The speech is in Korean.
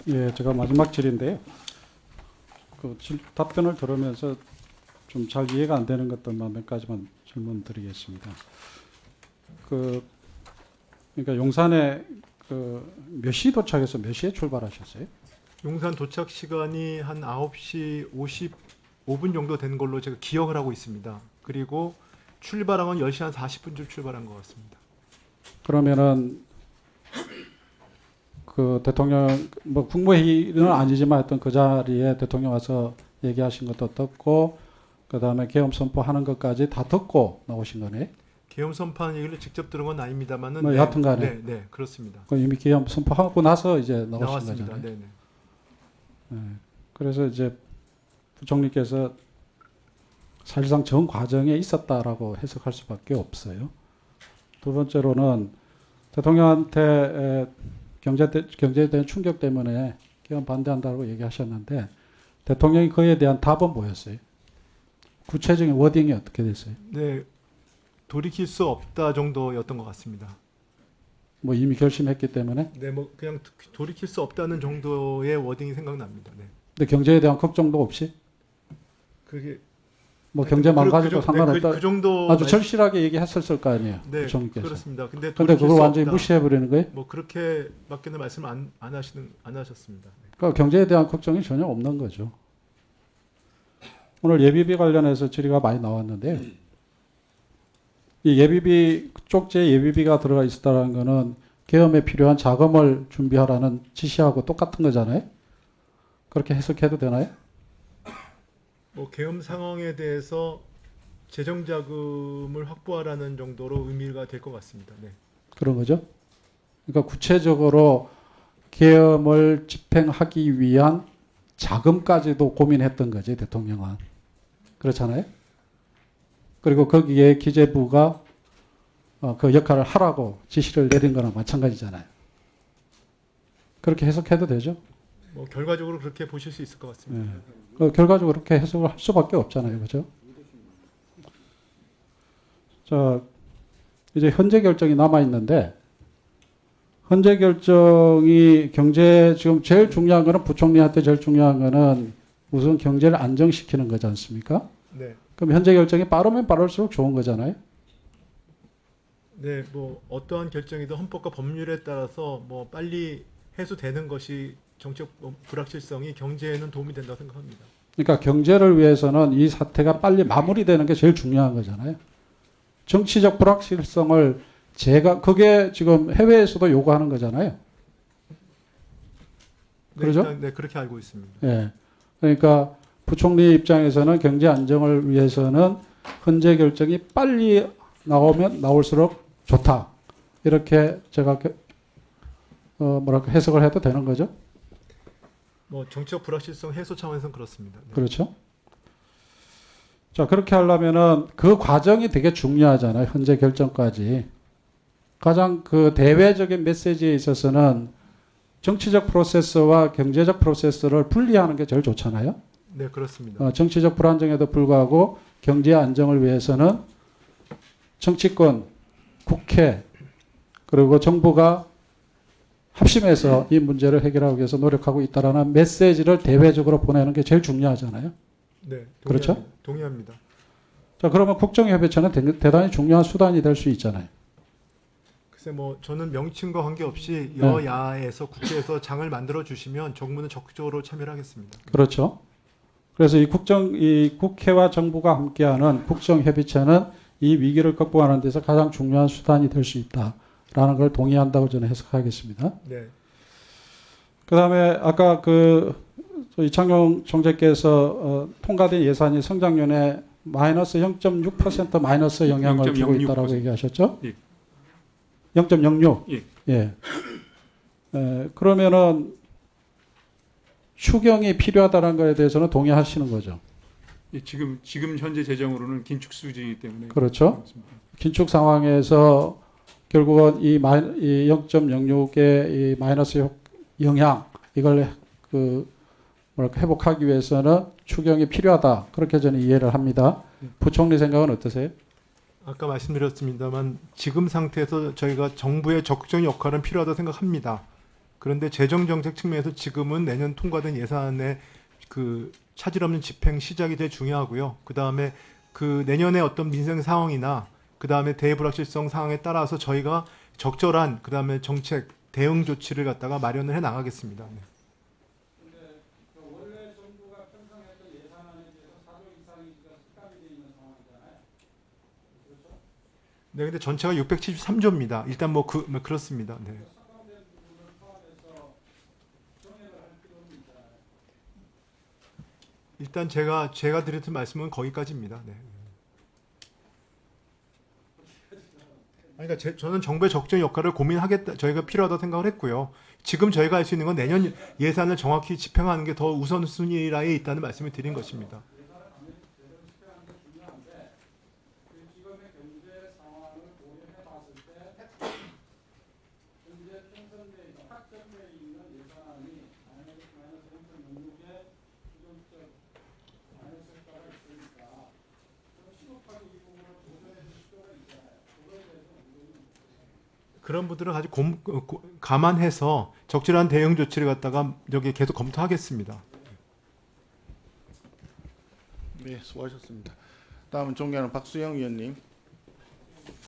예, 제가 마지막 질인데요. 답변을 들으면서 좀 잘 이해가 안 되는 것들만 몇 가지만 질문 드리겠습니다. 그러니까 용산에 몇 시 도착해서 몇 시에 출발하셨어요? 용산 도착 시간이 한 9시 55분 정도 된 걸로 제가 기억을 하고 있습니다. 그리고 출발한 건 10시 한 40분쯤 출발한 것 같습니다. 그러면은 그 대통령 뭐 국무회의는 아니지만 하여튼 그 자리에 대통령 와서 얘기하신 것도 듣고 그다음에 계엄 선포하는 것까지 다 듣고 나오신 거네. 계엄 선포하는 얘기를 직접 들은 건 아닙니다만은 뭐 여하튼간에. 네, 그렇습니다. 이미 계엄 선포하고 나서 이제 나오신 나왔습니다. 거잖아요. 네, 네. 네. 그래서 이제 부총리께서 사실상 전 과정에 있었다라고 해석할 수밖에 없어요. 두 번째로는 대통령한테 경제에 대한 충격 때문에 계엄 반대한다고 얘기하셨는데 대통령이 그에 대한 답은 뭐였어요? 구체적인 워딩이 어떻게 됐어요? 네, 돌이킬 수 없다 정도였던 것 같습니다. 뭐 이미 결심했기 때문에. 네, 뭐 그냥 돌이킬 수 없다는 정도의 워딩이 생각납니다. 네. 근데 경제에 대한 걱정도 없이 그게 뭐 경제만 가지고 상관없다. 그 정도 아주 절실하게 얘기했었을 거 아니에요. 네, 부총리께서. 그렇습니다. 근데 그걸 돌이킬 수 완전히 없다. 무시해 버리는 거예요? 뭐 그렇게밖에는 말씀 안 하셨습니다. 네. 그러니까 경제에 대한 걱정이 전혀 없는 거죠. 오늘 예비비 관련해서 질의가 많이 나왔는데요. 이 예비비 쪽지에 예비비가 들어가 있었다는 거는 계엄에 필요한 자금을 준비하라는 지시하고 똑같은 거잖아요. 그렇게 해석해도 되나요? 뭐 계엄 상황에 대해서 재정 자금을 확보하라는 정도로 의미가 될 것 같습니다. 네. 그런 거죠. 그러니까 구체적으로 계엄을 집행하기 위한 자금까지도 고민했던 거지, 대통령은. 그렇잖아요. 그리고 거기에 기재부가 그 역할을 하라고 지시를 내린 거나 마찬가지잖아요. 그렇게 해석해도 되죠. 뭐 결과적으로 그렇게 보실 수 있을 것 같습니다. 결과적으로 그렇게 해석을 할 수밖에 없잖아요. 그죠? 자, 이제 현재 결정이 남아있는데, 현재 결정이 지금 제일 중요한 거는 부총리한테 제일 중요한 거는 우선 경제를 안정시키는 거지 않습니까? 네. 그럼 현재 결정이 빠르면 빠를수록 좋은 거잖아요. 네, 뭐 어떠한 결정이든 헌법과 법률에 따라서 뭐 빨리 해소되는 것이 정책 불확실성이 경제에는 도움이 된다고 생각합니다. 그러니까 경제를 위해서는 이 사태가 빨리 마무리되는 게 제일 중요한 거잖아요. 정치적 불확실성을 그게 지금 해외에서도 요구하는 거잖아요. 그러죠? 네, 네, 그렇게 알고 있습니다. 예. 그러니까 부총리 입장에서는 경제 안정을 위해서는 현재 결정이 빨리 나오면 나올수록 좋다. 이렇게 제가 해석을 해도 되는 거죠? 뭐 정치적 불확실성 해소 차원에서는 그렇습니다. 네. 그렇죠? 자, 그렇게 하려면은 그 과정이 되게 중요하잖아요. 현재 결정까지. 가장 그 대외적인 메시지에 있어서는 정치적 프로세스와 경제적 프로세스를 분리하는 게 제일 좋잖아요. 네, 그렇습니다. 정치적 불안정에도 불구하고 경제 안정을 위해서는 정치권, 국회, 그리고 정부가 합심해서 이 문제를 해결하기 위해서 노력하고 있다라는 메시지를 대외적으로 보내는 게 제일 중요하잖아요. 네, 그렇죠? 동의합니다. 자, 그러면 국정협의체는 대단히 중요한 수단이 될 수 있잖아요. 글쎄 뭐 저는 명칭과 관계없이 여야에서 국회에서 장을 만들어 주시면 정부는 적극적으로 참여를 하겠습니다. 그렇죠. 그래서 이 국회와 정부가 함께하는 국정협의체는 이 위기를 극복하는 데서 가장 중요한 수단이 될 수 있다라는 걸 동의한다고 저는 해석하겠습니다. 네. 그다음에 아까 이창용 총재께서 통과된 예산이 성장률에 마이너스 0.6% 마이너스 영향을 주고 있다라고 얘기하셨죠? 예. 0.06. 예. 예. 그러면은 추경이 필요하다는 것에 대해서는 동의하시는 거죠? 예, 지금 현재 재정으로는 긴축 수준이기 때문에 그렇죠. 그렇습니다. 긴축 상황에서 결국은 이 0.06의 이 마이너스 영향 이걸 회복하기 위해서는 추경이 필요하다. 그렇게 저는 이해를 합니다. 부총리 생각은 어떠세요? 아까 말씀드렸습니다만 지금 상태에서 저희가 정부의 적극적인 역할은 필요하다고 생각합니다. 그런데 재정 정책 측면에서 지금은 내년 통과된 예산의 그 차질 없는 집행 시작이 제일 중요하고요. 그 다음에 그 내년에 어떤 민생 상황이나 그 다음에 대불확실성 상황에 따라서 저희가 적절한 그 다음에 정책 대응 조치를 갖다가 마련을 해 나가겠습니다. 네. 네, 근데 전체가 673조입니다. 일단 뭐 그렇습니다. 네. 일단 제가 드렸던 말씀은 거기까지입니다. 네. 아니, 그러니까 저는 정부의 적정 역할을 고민하겠다, 저희가 필요하다고 생각을 했고요. 지금 저희가 할 수 있는 건 내년 예산을 정확히 집행하는 게 더 우선순위라에 있다는 말씀을 드린 것입니다. 그런 분들은 아주 감안해서 적절한 대응 조치를 갖다가 여기 계속 검토하겠습니다. 네, 수고하셨습니다. 다음은 존경하는 박수영 의원님.